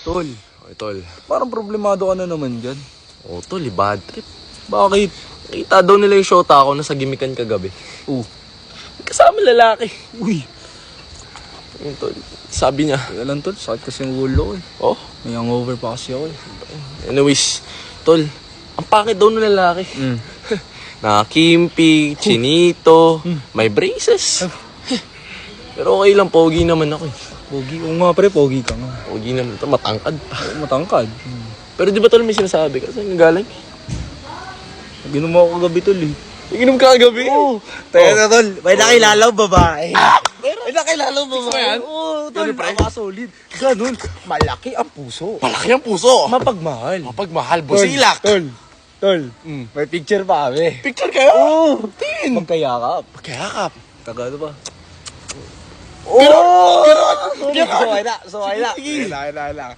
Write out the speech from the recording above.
Tol, Okay, tol. parang problemado ka na naman dyan. Oh, tol, bad trip. Bakit? Kita daw nila yung shota ako na sa gimikan kagabi. Kasama lalaki. Uy, Yun, tol. Sabi niya. kaya lang tol, sakit kasi yung ulo ko eh. Oh, May hangover pa kasi ako eh. anyways, tol. Ang pangit daw ng lalaki. Nakakimpi, chinito, may braces. Pero okay lang, pogi naman ako eh. Pogi, oo nga pre, pogi ka nga. Pogi naman ito, matangkad pa. Matangkad. Pero di ba tol may sinasabi ka? Saan ka galing? Ginom ako kagabi tol eh. Iginom ka kagabi? Oo. Teka na tol, may nakilala ko babae. May nakilala ko babae. yan? Oo tol, Ganun, pre? solid. Ganun, malaki ang puso. Malaki ang puso. Mapagmahal. Mapagmahal, busilak. Tol, may picture pa kami. Picture kayo? Oo. Tin. Magkayakap. Magkayakap. Taga ano ba? Gano'n! So, ay na. Kailangan.